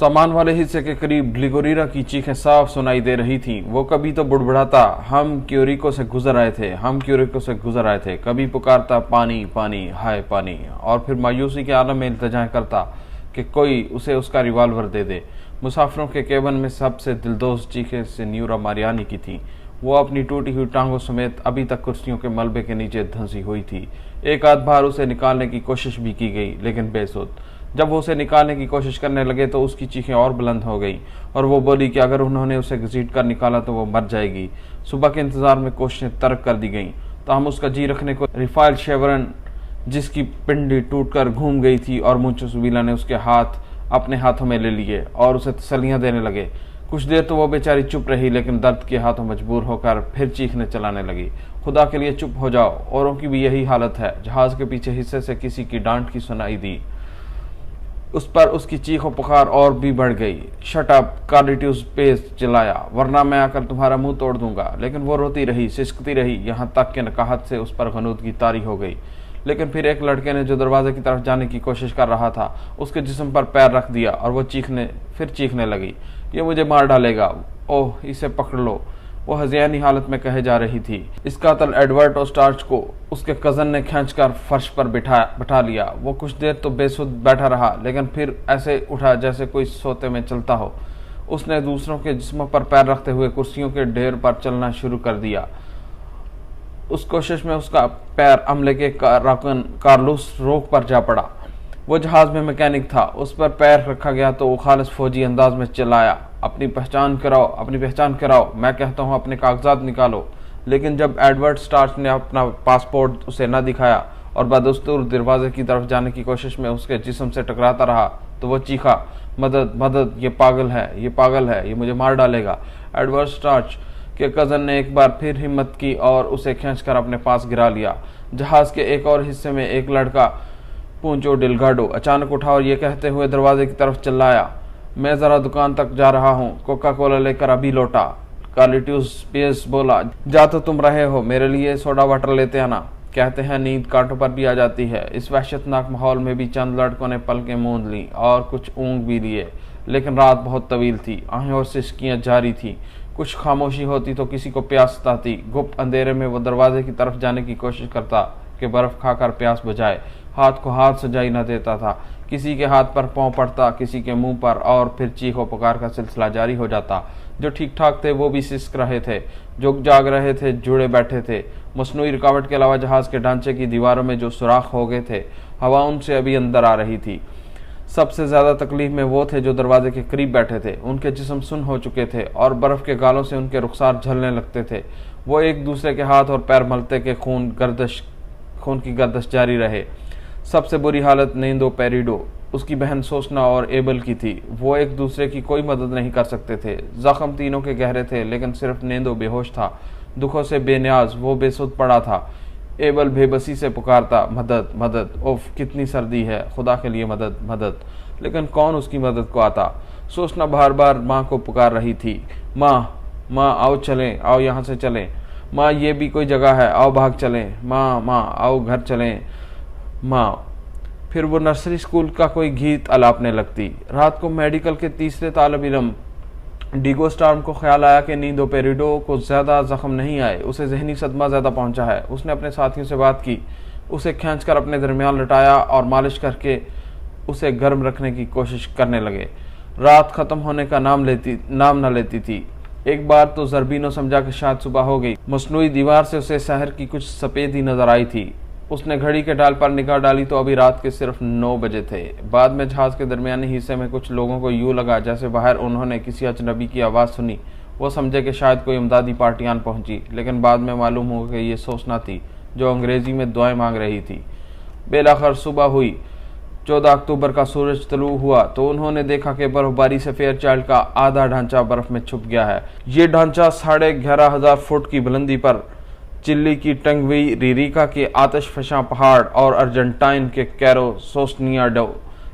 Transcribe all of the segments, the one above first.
सामान वाले हिस्से के करीब ग्लिगोरिया की चीखें साफ सुनाई दे रही थीं। वो कभी तो बुड़बुड़ाता, हम क्यूरिको से गुजर आए थे, हम क्यूरिको से गुजर आए थे, कभी पुकारता पानी पानी हाय पानी, और फिर मायूसी के आलम में इल्तिजाएं करता कि कोई उसे उसका रिवाल्वर दे दे। मुसाफिरों के केबिन में सबसे दिलदोज चीखें सिन्यूरा मारियानी की थी। वो अपनी टूटी हुई टांगों समेत अभी तक कुर्सियों के मलबे के नीचे धंसी हुई थी। एक आध बार उसे निकालने की कोशिश भी की गई, लेकिन बेसुध। जब वो उसे निकालने की कोशिश करने लगे तो उसकी चीखें और बुलंद हो गईं और वो बोली कि अगर उन्होंने उसे घसीट कर निकाला तो वो मर जाएगी। सुबह के इंतजार में कोशिशें तर्क कर दी गईं। हम उसका जी रखने को रिफाइल शेवरन, जिसकी पिंडी टूटकर घूम गई थी, और मुंचुसुबीला ने उसके हाथ अपने हाथों में ले लिए और उसे तसल्लियां देने लगे। कुछ देर तो वो बेचारी चुप रही, लेकिन दर्द के हाथों मजबूर होकर फिर चीखने चलाने लगी। खुदा के लिए चुप हो जाओ, औरों की भी यही हालत है। जहाज के पीछे हिस्से से किसी की डांट की सुनाई दी। उस पर उसकी चीखों पुकार और भी बढ़ गई। शट अप कार्लिट्यूस पेस चिल्लाया, वरना मैं आकर तुम्हारा मुंह तोड़ दूंगा। लेकिन वो रोती रही, सिसकती रही, यहाँ तक कि नकाहत से उस पर गनूदगी तारी हो गई। लेकिन फिर एक लड़के ने, जो दरवाजे की तरफ जाने की कोशिश कर रहा था, उसके जिस्म पर पैर रख दिया और वो चीखने लगी, ये मुझे मार डालेगा, ओह इसे पकड़ लो। वो हज़ियानी हालत में कहे जा रही थी। इस कातल एडवर्ड ओस्टार्च को उसके कज़न ने खींचकर फर्श पर बिठा लिया। वो कुछ देर तो बेसुध बैठा रहा, लेकिन फिर ऐसे उठा जैसे कोई सोते में चलता हो। उसने दूसरों के जिस्मों पर पैर रखते हुए कुर्सियों के ढेर पर चलना शुरू कर दिया। उस कोशिश में उसका पैर अमले के कार्लोस रोक पर जा पड़ा। वो जहाज में मैकेनिक था। उस पर पैर रखा गया तो वो खालिस फौजी अंदाज में चिल्लाया, अपनी पहचान कराओ, अपनी पहचान कराओ, मैं कहता हूँ अपने कागजात निकालो। लेकिन जब एडवर्ड स्टार्च ने अपना पासपोर्ट उसे न दिखाया और बदस्तूर दरवाजे की तरफ जाने की कोशिश में उसके जिस्म से टकराता रहा, तो वो चीखा, मदद मदद, ये पागल है, ये पागल है, ये मुझे मार डालेगा। एडवर्ड स्टार्च के कज़न ने एक बार फिर हिम्मत की और उसे खींचकर अपने पास गिरा लिया। जहाज के एक और हिस्से में एक लड़का, पूंचो डिलगाडो, अचानक उठा और ये कहते हुए दरवाजे की तरफ चिल्लाया, मैं जरा दुकान तक जा रहा हूँ, कोका कोला लेकर अभी लौटा। कार्लिट्यूस पेस बोला, जा तो तुम रहे हो, मेरे लिए सोडा वाटर लेते आना। कहते हैं नींद कांटों पर भी आ जाती है। इस वहशतनाक माहौल में भी चंद लड़कों ने पलकें मूंद ली और कुछ ऊँग भी लिए। लेकिन रात बहुत तवील थी, आहें और सिसकियाँ जारी थी। कुछ खामोशी होती तो किसी को प्यास सताती। गुप्त अंधेरे में वो दरवाजे की तरफ जाने की कोशिश करता कि बर्फ खाकर प्यास बुझाए। हाथ को हाथ सजाई न देता था। किसी के हाथ पर पांव पड़ता, किसी के मुंह पर, और फिर चीखों पुकार का सिलसिला जारी हो जाता। जो ठीक ठाक थे वो भी सिसक रहे थे, जो जाग रहे थे जुड़े बैठे थे। मसनूई रुकावट के अलावा जहाज के ढांचे की दीवारों में जो सुराख हो गए थे, हवा उनसे अभी अंदर आ रही थी। सबसे ज्यादा तकलीफ में वो थे जो दरवाजे के करीब बैठे थे। उनके जिस्म सुन्न हो चुके थे और बर्फ के गालों से उनके रुखसार झलने लगते थे। वो एक दूसरे के हाथ और पैर मलते के खून की गर्दिश जारी रहे। सबसे बुरी हालत नेंदो पेरिडो, उसकी बहन सोसना और एबल की थी। वो एक दूसरे की कोई मदद नहीं कर सकते थे। जख्म तीनों के गहरे थे, लेकिन सिर्फ नेंदो बेहोश था। दुखों से बेनियाज वो बेसुध पड़ा था। एबल बेबसी से पुकारता, मदद मदद, उफ कितनी सर्दी है, खुदा के लिए मदद मदद। लेकिन कौन उसकी मदद को आता। सोचना बार बार माँ को पुकार रही थी, माँ माँ आओ चलें, आओ यहाँ से चलें, माँ ये भी कोई जगह है, आओ भाग चलें, माँ माँ आओ घर चलें, माँ। फिर वो नर्सरी स्कूल का कोई गीत अलापने लगती। रात को मेडिकल के तीसरे तालिब इल्म डिगो स्टार्म को ख्याल आया कि नींदो पेरिडो को ज्यादा जख्म नहीं आए, उसे जहनी सदमा ज्यादा पहुंचा है। उसने अपने साथियों से बात की, उसे खींचकर अपने दरमियान लटाया और मालिश करके उसे गर्म रखने की कोशिश करने लगे। रात खत्म होने का नाम न लेती थी। एक बार तो जरबीनो समझा कि शायद सुबह हो गई। मसनूई दीवार से उसे शहर की कुछ सफेदी नजर आई थी। उसने घड़ी के डाल पर निगाह डाली तो अभी रात के सिर्फ 9 बजे थे। बाद में जहाज के दरमियानी हिस्से में कुछ लोगों को यूं लगा जैसे बाहर उन्होंने किसी अजनबी की आवाज़ सुनी। वो समझे कि शायद कोई इमदादी पार्टी आन पहुंची, लेकिन बाद में मालूम हुआ कि ये सोचना थी जो अंग्रेजी में दुआएं मांग रही थी। बेलाखिर सुबह हुई। 14 अक्टूबर का सूरज तलू हुआ तो उन्होंने देखा कि बर्फबारी से फेयरचाइल्ड का आधा ढांचा बर्फ में छुप गया है। ये ढांचा 11,500 फुट की बुलंदी पर चिली की टंगवी, रिरिका के आतिशफशां पहाड़ और अर्जेंटाइन के कैरो सोस्नियाडो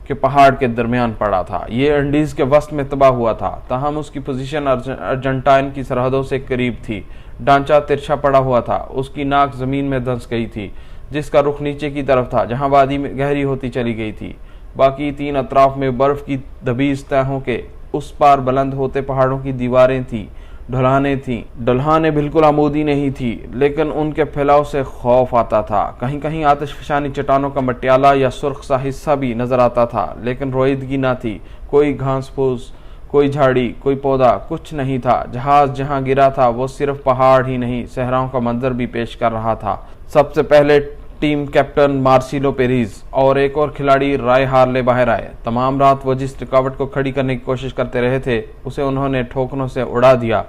के पहाड़ के दरमियान पड़ा था। ये अंडीज के वस्त में तबाह हुआ था, ताहम उसकी पोजीशन अर्जेंटाइन की सरहदों से करीब थी। ढांचा तिरछा पड़ा हुआ था, उसकी नाक जमीन में धंस गई थी, जिसका रुख नीचे की तरफ था, जहां वादी में गहरी होती चली गई थी। बाकी 3 अतराफ में बर्फ की दबीज तहों के उस पार बुलंद होते पहाड़ों की दीवारें थी, ढलानें थी। ढलानें बिल्कुल आमूदी नहीं थी, लेकिन उनके फैलाव से खौफ आता था। कहीं कहीं आतिशफशानी चट्टानों का मटियाला या सुर्ख सा हिस्सा भी नजर आता था, लेकिन रोईदगी न थी। कोई घास फूस, कोई झाड़ी, कोई पौधा, कुछ नहीं था। जहाज जहां गिरा था वो सिर्फ पहाड़ ही नहीं, सहराओं का मंजर भी पेश कर रहा था। सबसे पहले टीम कैप्टन मार्सिलो पेरिस और एक और खिलाड़ी राय हार्ले बाहर आए। तमाम रात वो जिस रुकावट को खड़ी करने की कोशिश करते रहे थे, उसे उन्होंने ठोकरों से उड़ा दिया।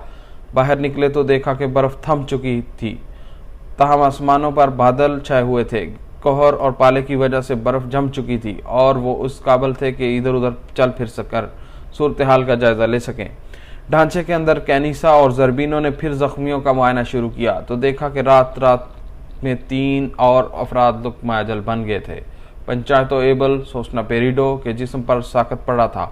बाहर निकले तो देखा कि बर्फ थम चुकी थी, ताहम आसमानों पर बादल छाए हुए थे। कोहर और पाले की वजह से बर्फ जम चुकी थी और वो उस काबिल थे कि इधर उधर चल फिर सकर सूरत हाल का जायजा ले सकें। ढांचे के अंदर कैनिसा और जरबीनो ने फिर जख्मियों का मुआयना शुरू किया तो देखा कि रात में 3 और अफराद लुकमाजल बन गए थे। पंचायतो एबल सोसना पेरिडो के जिस्म पर साकत पड़ा था।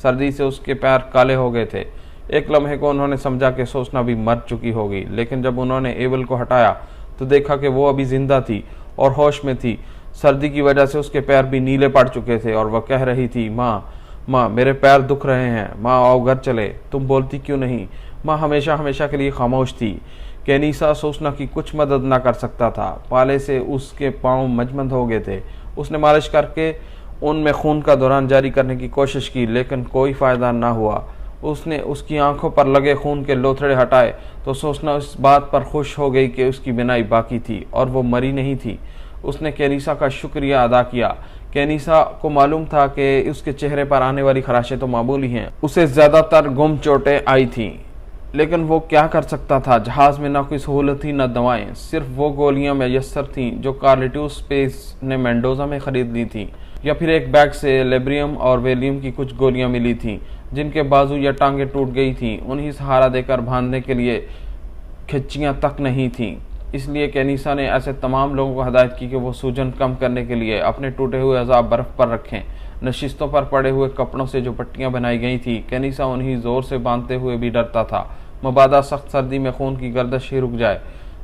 सर्दी से उसके पैर काले हो गए थे। एक लम्हे को उन्होंने समझा कि सोसना भी मर चुकी होगी, लेकिन जब उन्होंने एबल को हटाया तो देखा कि वो अभी जिंदा थी और होश में थी। सर्दी की वजह से उसके पैर भी नीले पड़ चुके थे और वह कह रही थी, माँ मेरे पैर दुख रहे हैं, माँ आओ घर चले। तुम बोलती क्यों नहीं? माँ हमेशा हमेशा के लिए खामोश थी। कैनिसा सोसना की कुछ मदद ना कर सकता था। पाले से उसके पांव मजमंद हो गए थे। उसने मालिश करके उनमें खून का दौरान जारी करने की कोशिश की, लेकिन कोई फायदा ना हुआ। उसने उसकी आंखों पर लगे खून के लोथड़े हटाए तो सोसना इस बात पर खुश हो गई कि उसकी बिनाई बाकी थी और वो मरी नहीं थी। उसने कैनिसा का शुक्रिया अदा किया। कैनिसा को मालूम था कि उसके चेहरे पर आने वाली खराशें तो मामूली हैं। उसे ज्यादातर गुम चोटें आई थीं, लेकिन वो क्या कर सकता था? जहाज में ना कोई सहूलत थी न दवाएं, सिर्फ वो गोलियां मैसर थीं जो कार्लिटूस स्पेस ने मेंडोजा में खरीद ली थी, या फिर एक बैग से लेब्रियम और वेलियम की कुछ गोलियां मिली थीं जिनके बाजू या टांगे टूट गई थीं। उन्हीं सहारा देकर बांधने के लिए खिच्चियां तक नहीं थीं। इसलिए कैनिसा ने ऐसे तमाम लोगों को हदायत की कि वो सूजन कम करने के लिए अपने टूटे हुए अज़ाब बर्फ पर रखें। नशिस्तों पर पड़े हुए कपड़ों से जो पट्टियां बनाई गई थी, कैनिसा उन्हीं जोर से बांधते हुए भी डरता था, मबादा सख्त सर्दी में खून की गर्दश ही रुक जाए।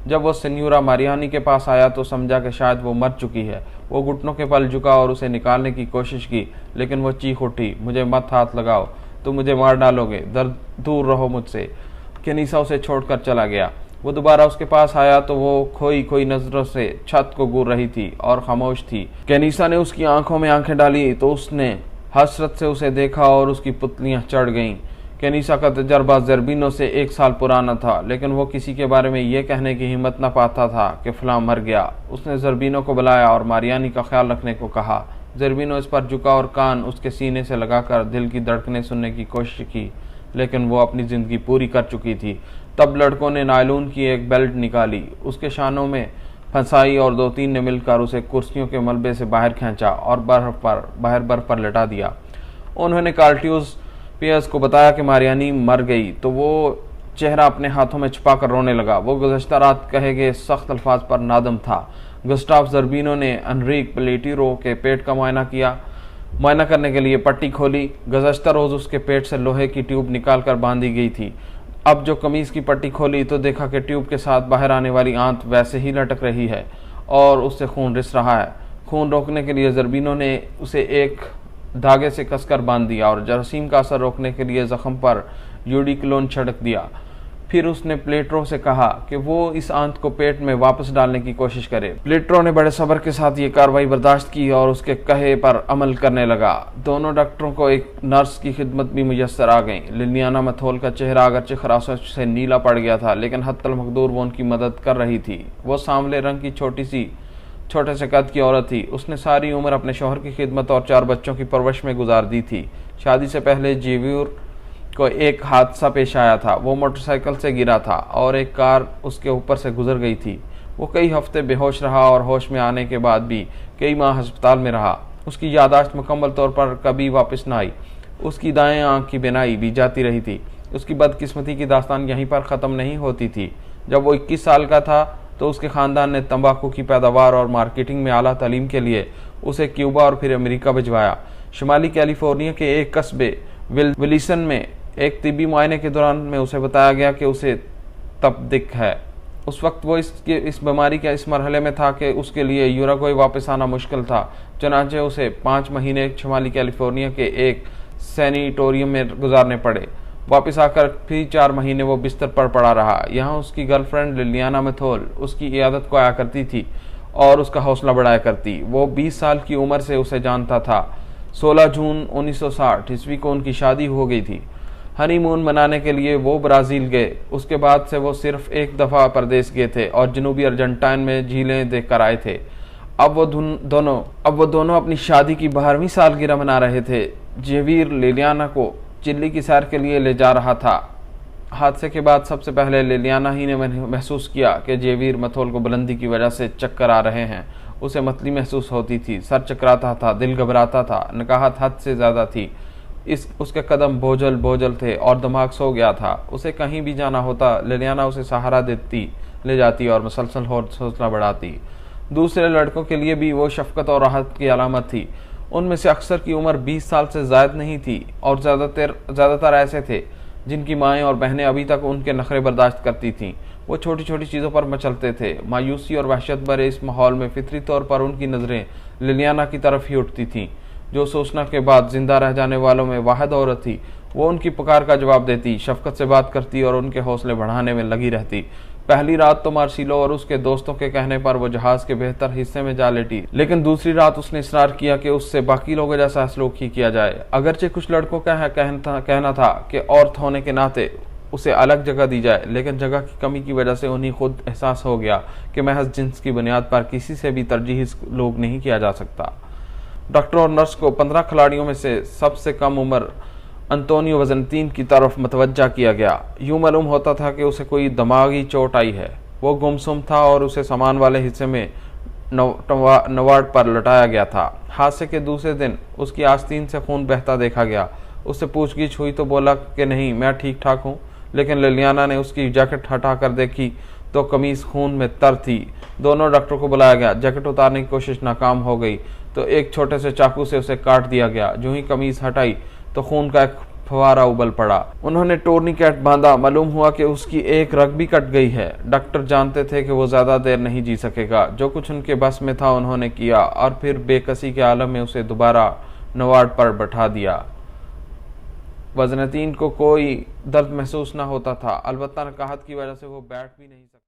जब वो सिन्यूरा मारियानी के पास आया तो समझा कि शायद वो मर चुकी है। वो घुटनों के बल झुका और उसे निकालने की कोशिश की, लेकिन वो चीख उठी, मुझे मत हाथ लगाओ, तुम मुझे मार डालोगे, दूर रहो मुझसे। कैनिसा उसे छोड़कर चला गया। वो दोबारा उसके पास आया तो वो खोई नजरों से छत को घूर रही थी और खामोश थी। कैनिसा ने उसकी आंखों में आंखें डाली तो उसने हसरत से उसे देखा और उसकी पुतलियां चढ़ गईं। कैनिसा का तजर्बा जरबीनो से 1 साल पुराना था, लेकिन वो किसी के बारे में ये कहने की हिम्मत न पाता था कि फलां मर गया। उसने जरबीनो को बुलाया और मारियानी का ख्याल रखने को कहा। जरबीनो इस पर झुका और कान उसके सीने से लगाकर दिल की धड़कनें सुनने की कोशिश की, लेकिन वो अपनी जिंदगी पूरी कर चुकी थी। तब लड़कों ने नायलून की एक बेल्ट निकाली, उसके शानों में फंसाई और 2-3 ने मिलकर उसे कुर्सियों के मलबे से बाहर खींचा और बर्फ पर लटा दिया। उन्होंने कार्लिटूस पियर्स को बताया कि मारियानी मर गई तो वो चेहरा अपने हाथों में छुपाकर रोने लगा। वो गुज़श्ता रात कहे गए सख्त अल्फाज पर नादम था। गुस्टाव जरबीनो ने एनरिक पेलेटिरो के पेट का मुआयना करने के लिए पट्टी खोली। गुज़श्ता रोज उसके पेट से लोहे की ट्यूब निकाल कर बांधी गई थी। अब जो कमीज की पट्टी खोली तो देखा कि ट्यूब के साथ बाहर आने वाली आंत वैसे ही लटक रही है और उससे खून रिस रहा है। खून रोकने के लिए जरबीनो ने उसे एक धागे से कसकर बांध दिया और जरासीम का असर रोकने के लिए जख्म पर यूडिक्लोन छिड़क दिया। फिर उसने प्लेटरो से कहा कि वो इस आंत को पेट में वापस डालने की कोशिश करे। प्लेटरो ने बड़े सब्र के साथ ये कार्रवाई बर्दाश्त की और उसके कहे पर अमल करने लगा। दोनों डॉक्टरों को एक नर्स की खिदमत भी मुयस्सर आ गई। लिलियाना मथोल का चेहरा अगरचे खराशों से नीला पड़ गया था, लेकिन हत्तल मकदूर वो उनकी मदद कर रही थी। वो सांवले रंग की छोटे से कद की औरत थी। उसने सारी उम्र अपने शौहर की खिदमत और 4 बच्चों की परवरिश में गुजार दी थी। शादी से पहले जेव्यूर को एक हादसा पेश आया था। वो मोटरसाइकिल से गिरा था और एक कार उसके ऊपर से गुजर गई थी। वो कई हफ्ते बेहोश रहा और होश में आने के बाद भी कई माह अस्पताल में रहा। उसकी यादाश्त मुकम्मल तौर पर कभी वापस न आई। उसकी दाएं आंख की बिनाई भी जाती रही थी। उसकी बदकिस्मती की दास्तान यहीं पर ख़त्म नहीं होती थी। जब वो 21 साल का था तो उसके ख़ानदान ने तंबाकू की पैदावार और मार्केटिंग में आला तालीम के लिए उसे क्यूबा और फिर अमेरिका भिजवाया। शुमाली कैलिफोर्निया के एक कस्बे विलिसन में एक तिब्बी मुआयने के दौरान में उसे बताया गया कि उसे तपदिक है। उस वक्त वो इस बीमारी के इस मरहले में था कि उसके लिए यूरुग्वे वापस आना मुश्किल था। चनाचे उसे 5 महीने शुमाली कैलिफोर्निया के एक सैनिटोरियम में गुजारने पड़े। वापस आकर फिर 4 महीने वो बिस्तर पर पड़ा रहा। यहाँ उसकी गर्लफ्रेंड लिलियाना मैथोल उसकी इयादत को आया करती थी और उसका हौसला बढ़ाया करती। वो 20 साल की उम्र से उसे जानता था। 16 जून 1960 ईस्वी को उनकी शादी हो गई थी। हनीमून मनाने के लिए वो ब्राजील गए। उसके बाद से वो सिर्फ एक दफा परदेश गए थे और जनूबी अर्जेंटाइन में झीलें देखकर आए थे। अब वो दोनों अपनी शादी की 12वीं सालगिरह मना रहे थे। जेवियर लिलियाना को चिल्ली की सैर के लिए ले जा रहा था। हादसे के बाद सबसे पहले लिलियाना ही ने महसूस किया कि जेवियर मैथोल को बुलंदी की वजह से चक्कर आ रहे हैं। उसे मतली महसूस होती थी, सर चकराता था, दिल घबराता था, निकाहत हद से ज्यादा थी। उसके कदम बोझल थे और दिमाग सो गया था। उसे कहीं भी जाना होता लिलियाना उसे सहारा देती, ले जाती और मुसलसल हौसला बढ़ाती। दूसरे लड़कों के लिए भी वो शफकत और राहत की अलामत थी। उनमें से अक्सर की उम्र 20 साल से ज्यादा नहीं थी और ज्यादातर ऐसे थे जिनकी माएँ और बहनें अभी तक उनके नखरे बर्दाश्त करती थीं। वो छोटी छोटी चीज़ों पर मचलते थे। मायूसी और वहशत भरे इस माहौल में फितरी तौर पर उनकी नज़रें लिलियाना की तरफ ही उठती थीं, जो सोचना के बाद जिंदा रह जाने वालों में वाहिद औरत थी। वो उनकी पुकार का जवाब देती, शफकत से बात करती और उनके हौसले बढ़ाने में लगी रहती। पहली रात तो मार्सिलो और उसके दोस्तों के कहने पर वो जहाज के बेहतर हिस्से में जा लेटी, लेकिन दूसरी रात उसने इसरार किया कि उससे बाकी लोगों जैसा सलूक ही किया जाए। अगरचे कुछ लड़कों का कहना था कि औरत होने के नाते उसे अलग जगह दी जाए, लेकिन जगह की कमी की वजह से उन्हें खुद एहसास हो गया कि महज जिन्स की बुनियाद पर किसी से भी तरजीही सलूक नहीं किया जा सकता। डॉक्टर और नर्स को 15 खिलाड़ियों में से सबसे कम उम्र अंतोनियो वजनतीन की तरफ मतवज्जा किया गया। यूं मालूम होता था कि उसे कोई दिमागी चोट आई है। वो गुमसुम था और उसे सामान वाले हिस्से में नवाड पर लटाया गया था। हादसे के दूसरे दिन उसकी आस्तीन से खून बहता देखा गया। उससे पूछगिछ हुई तो बोला कि नहीं, मैं ठीक ठाक हूँ। लेकिन लिलियाना ने उसकी जैकेट हटा कर देखी तो कमीज खून में तर थी। दोनों डॉक्टर को बुलाया गया। जैकेट उतारने की कोशिश नाकाम हो गई तो एक छोटे से चाकू से उसे काट दिया गया। जो ही कमीज हटाई तो खून का एक फवारा उबल पड़ा। उन्होंने टोर्निकेट बांधा। मालूम हुआ कि उसकी एक रग भी कट गई है। डॉक्टर जानते थे कि वो ज्यादा देर नहीं जी सकेगा। जो कुछ उनके बस में था उन्होंने किया और फिर बेकसी के आलम में उसे दोबारा नवाड पर बैठा दिया। वजनतीन को कोई दर्द महसूस न होता था, अलबत्ता नकाहत की वजह से वो बैठ भी नहीं सकता।